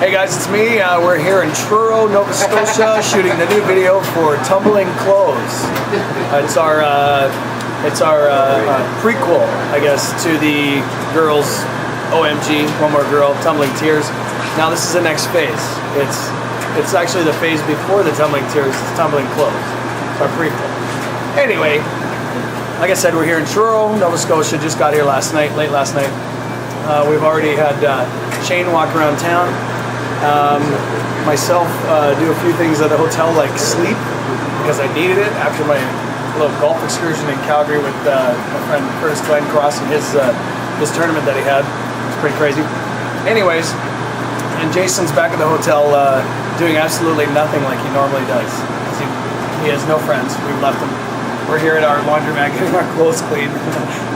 Hey guys, it's me. We're here in Truro, Nova Scotia, shooting the new video for Tumbling Clothes. It's our prequel, I guess, to the girls' OMG, One More Girl, Tumbling Tears. Now this is the next phase. It's actually the phase before the Tumbling Tears. It's Tumbling Clothes. It's our prequel. Anyway, like I said, we're here in Truro, Nova Scotia. Just got here last night, late last night. We've already had Shane walk around town. Myself do a few things at the hotel, like sleep, because I needed it after my little golf excursion in Calgary with my friend Curtis Glencross and his tournament that he had. It's pretty crazy. Anyways, and Jason's back at the hotel doing absolutely nothing like he normally does. He has no friends. We've left him. We're here at our laundromat getting our clothes clean.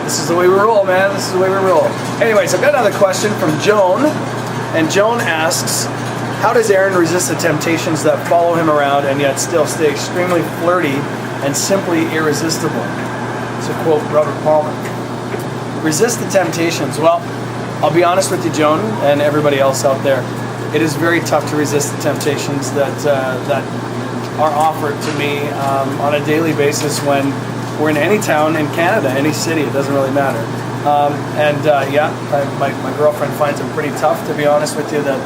This is the way we roll, man. This is the way we roll. Anyways, I've got another question from Joan. And Joan asks, how does Aaron resist the temptations that follow him around and yet still stay extremely flirty and simply irresistible? To quote Robert Palmer. Resist the temptations. Well, I'll be honest with you, Joan, and everybody else out there. It is very tough to resist the temptations that are offered to me on a daily basis when we're in any town in Canada, any city, it doesn't really matter. My girlfriend finds it pretty tough, to be honest with you, that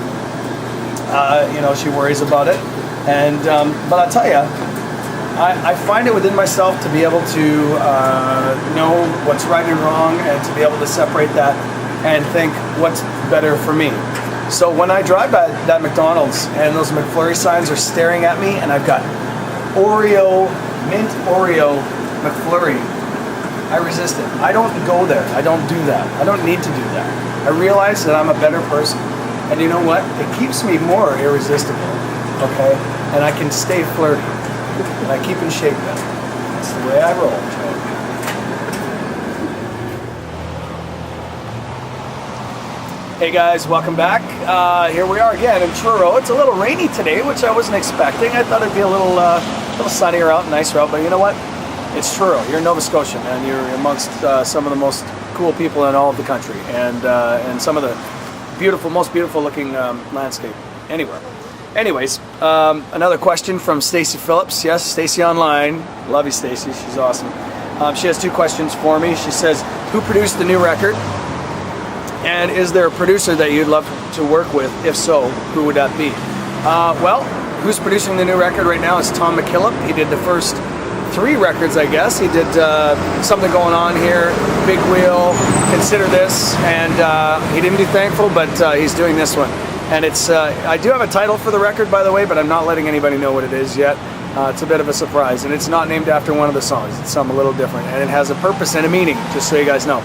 she worries about it. But I'll tell you, I find it within myself to be able to know what's right and wrong, and to be able to separate that and think what's better for me. So when I drive by that McDonald's and those McFlurry signs are staring at me, and I've got mint Oreo McFlurry, I resist it. I don't go there. I don't do that. I don't need to do that. I realize that I'm a better person. And you know what? It keeps me more irresistible, okay? And I can stay flirty. And I keep in shape then. That's the way I roll. Hey guys, welcome back. Here we are again in Truro. It's a little rainy today, which I wasn't expecting. I thought it'd be a little sunnier out, nicer out, but you know what? It's Truro. You're in Nova Scotia, man. You're amongst some of the most cool people in all of the country, and some of the most beautiful looking landscape anywhere. Anyways, another question from Stacy Phillips. Yes, Stacy online. Love you, Stacy. She's awesome. She has two questions for me. She says, who produced the new record? And is there a producer that you'd love to work with? If so, who would that be? Well, who's producing the new record right now is Tom McKillop. He did the first 3 records, I guess. He did Something Going On Here, Big Wheel, Consider This, and he didn't do Thankful, but he's doing this one. And it's I do have a title for the record, by the way, but I'm not letting anybody know what it is yet. It's a bit of a surprise, and it's not named after one of the songs. It's something a little different, and it has a purpose and a meaning, just so you guys know.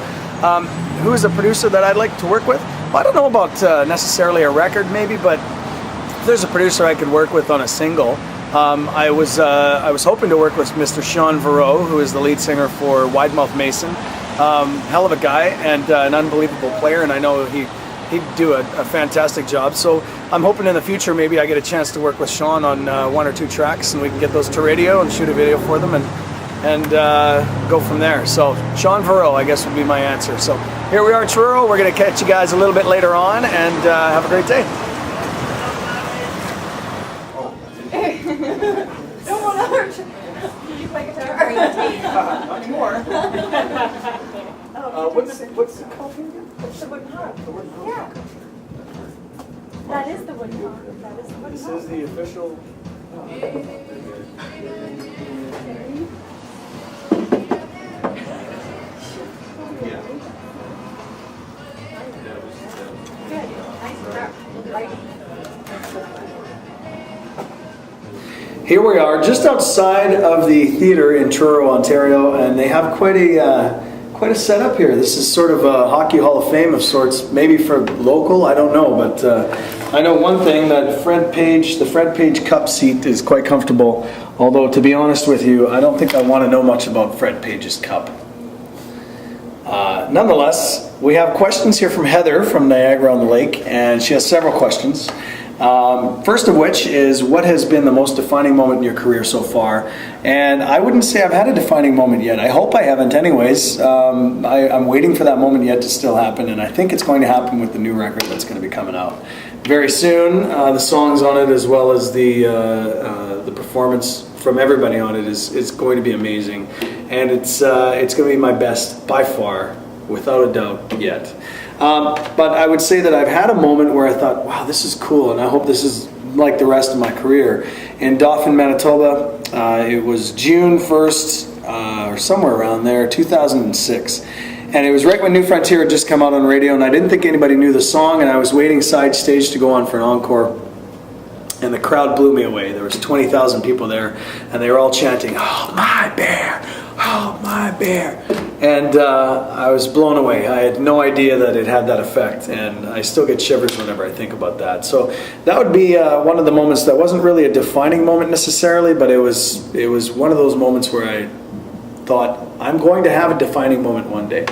Who is a producer that I'd like to work with? Well, I don't know about necessarily a record, maybe, but if there's a producer I could work with on a single, I was hoping to work with Mr. Sean Verow, who is the lead singer for Widemouth Mason. Hell of a guy and an unbelievable player, and I know he'd do a fantastic job. So I'm hoping in the future maybe I get a chance to work with Sean on 1 or 2 tracks, and we can get those to radio and shoot a video for them and go from there. So Sean Verow, I guess, would be my answer. So here we are in Truro. We're going to catch you guys a little bit later on, and have a great day. Did you play guitar? Not anymore. What's it called? It's the wooden harp. Yeah. That is the wooden harp. This is the official. Good. Nice work. Right. Here we are, just outside of the theater in Truro, Ontario, and they have quite a setup here. This is sort of a Hockey Hall of Fame of sorts, maybe for local, I don't know, but I know one thing, that the Fred Page Cup seat is quite comfortable, although to be honest with you, I don't think I want to know much about Fred Page's cup. Nonetheless, we have questions here from Heather from Niagara on the Lake, and she has several questions. First of which is, what has been the most defining moment in your career so far? And I wouldn't say I've had a defining moment yet. I hope I haven't anyways. I'm waiting for that moment yet to still happen, and I think it's going to happen with the new record that's going to be coming out very soon. The songs on it, as well as the performance from everybody on it, is going to be amazing. And it's going to be my best by far, without a doubt, yet. But I would say that I've had a moment where I thought, wow, this is cool, and I hope this is like the rest of my career. In Dauphin, Manitoba, it was June 1st, or somewhere around there, 2006. And it was right when New Frontier had just come out on radio, and I didn't think anybody knew the song, and I was waiting side stage to go on for an encore. And the crowd blew me away. There was 20,000 people there, and they were all chanting, "Oh, my bear! Oh, my bear!" And I was blown away. I had no idea that it had that effect, and I still get shivers whenever I think about that. So that would be one of the moments that wasn't really a defining moment necessarily, but it was one of those moments where I thought, I'm going to have a defining moment one day.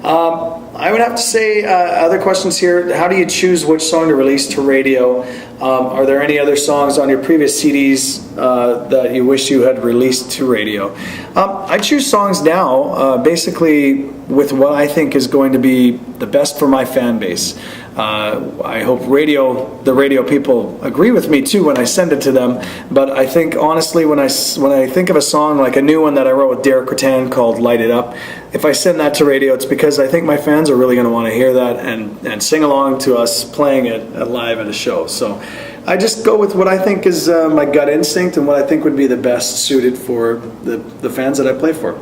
I would have to say, other questions here, how do you choose which song to release to radio? Are there any other songs on your previous CDs that you wish you had released to radio? I choose songs now basically with what I think is going to be the best for my fan base. I hope the radio people agree with me too when I send it to them. But I think honestly, when I think of a song like a new one that I wrote with Derek Rattan called "Light It Up," if I send that to radio, it's because I think my fans are really going to want to hear that and sing along to us playing it live at a show. So I just go with what I think is my gut instinct and what I think would be the best suited for the fans that I play for.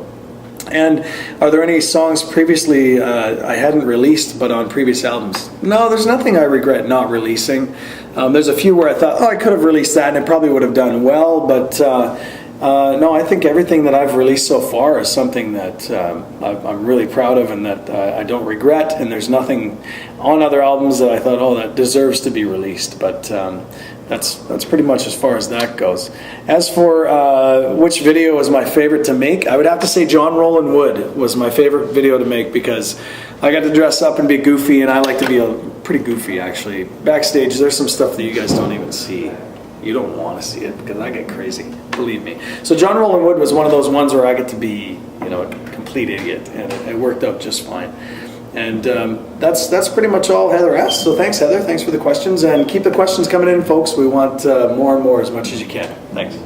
And are there any songs previously I hadn't released but on previous albums? No, there's nothing I regret not releasing. There's a few where I thought, oh, I could have released that and it probably would have done well, but no, I think everything that I've released so far is something that I'm really proud of and that I don't regret, and there's nothing on other albums that I thought, oh, that deserves to be released, but that's pretty much as far as that goes. As for which video was my favorite to make, I would have to say John Rollin Wood was my favorite video to make because I got to dress up and be goofy, and I like to be pretty goofy actually. Backstage, there's some stuff that you guys don't even see. You don't want to see it because I get crazy, believe me. So John Rollin Wood was one of those ones where I get to be, a complete idiot, and it worked out just fine. And that's pretty much all Heather asked. So thanks, Heather. Thanks for the questions, and keep the questions coming in, folks. We want more and more, as much as you can. Thanks.